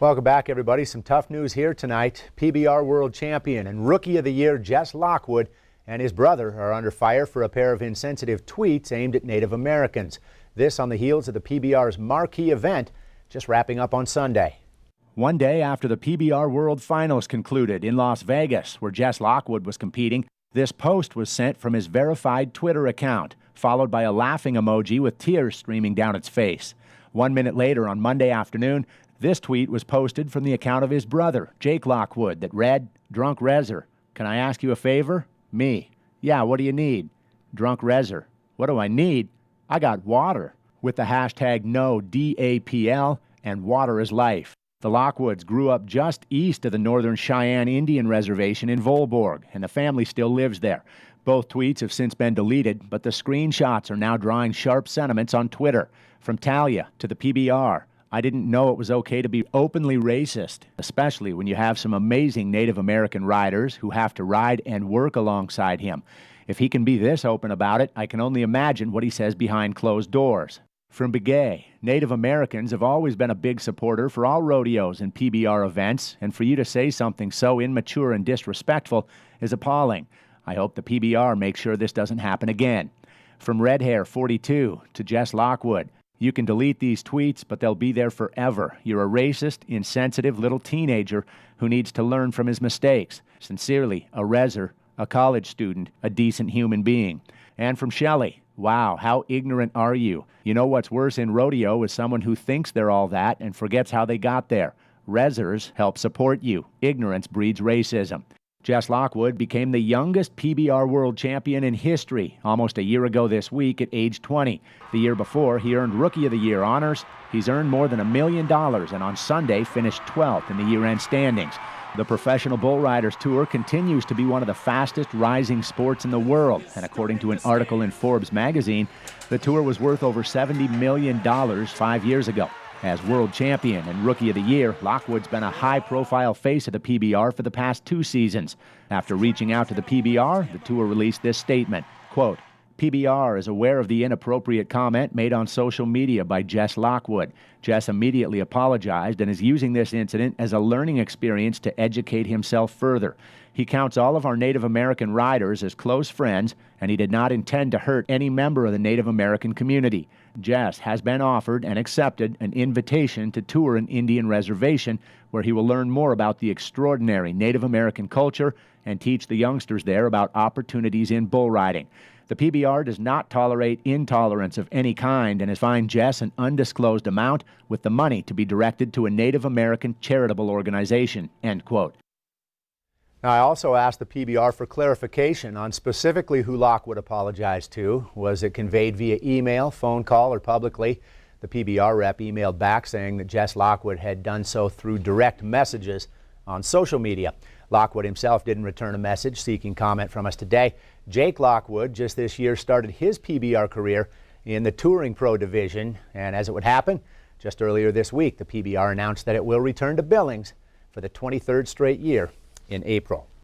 Welcome back, everybody. Some tough news here tonight. PBR World Champion and Rookie of the Year Jess Lockwood and his brother are under fire for a pair of insensitive tweets aimed at Native Americans. This on the heels of the PBR's marquee event just wrapping up on Sunday. One day after the PBR World Finals concluded in Las Vegas, where Jess Lockwood was competing, this post was sent from his verified Twitter account, followed by a laughing emoji with tears streaming down its face. 1 minute later, on Monday afternoon, this tweet was posted from the account of his brother, Jake Lockwood, that read, "Drunk Rezer, can I ask you a favor? Me. Yeah, what do you need? Drunk Rezer. What do I need? I got water," with the hashtag NoDAPL and water is life. The Lockwoods grew up just east of the Northern Cheyenne Indian Reservation in Volborg, and the family still lives there. Both tweets have since been deleted, but the screenshots are now drawing sharp sentiments on Twitter. From Talia to the PBR, "I didn't know it was okay to be openly racist, especially when you have some amazing Native American riders who have to ride and work alongside him. If he can be this open about it, I can only imagine what he says behind closed doors." From Begay, Native Americans have always been a big supporter for all rodeos and PBR events, and for you to say something so immature and disrespectful is appalling. I hope the PBR makes sure this doesn't happen again. From Red Hair 42 to Jess Lockwood, "You can delete these tweets, but they'll be there forever. You're a racist, insensitive little teenager who needs to learn from his mistakes. Sincerely, a Rezer, a college student, a decent human being." And from Shelley, "Wow, how ignorant are you? You know what's worse in rodeo is someone who thinks they're all that and forgets how they got there. Rezers help support you. Ignorance breeds racism." Jess Lockwood became the youngest PBR World Champion in history almost a year ago this week at age 20. The year before, he earned Rookie of the Year honors. He's earned more than $1 million and on Sunday finished 12th in the year-end standings. The Professional Bull Riders Tour continues to be one of the fastest rising sports in the world, and according to an article in Forbes magazine, the tour was worth over $70 million 5 years ago. As world champion and Rookie of the Year, Lockwood's been a high-profile face of the PBR for the past 2 seasons. After reaching out to the PBR, the tour released this statement, quote, "PBR is aware of the inappropriate comment made on social media by Jess Lockwood. Jess immediately apologized and is using this incident as a learning experience to educate himself further. He counts all of our Native American riders as close friends, and he did not intend to hurt any member of the Native American community. Jess has been offered and accepted an invitation to tour an Indian reservation where he will learn more about the extraordinary Native American culture and teach the youngsters there about opportunities in bull riding. The PBR does not tolerate intolerance of any kind and has fined Jess an undisclosed amount with the money to be directed to a Native American charitable organization," end quote. Now, I also asked the PBR for clarification on specifically who Lockwood apologized to. Was it conveyed via email, phone call, or publicly? The PBR rep emailed back saying that Jess Lockwood had done so through direct messages on social media. Lockwood himself didn't return a message seeking comment from us today. Jake Lockwood just this year started his PBR career in the Touring Pro division, and as it would happen, just earlier this week, the PBR announced that it will return to Billings for the 23rd straight year in April.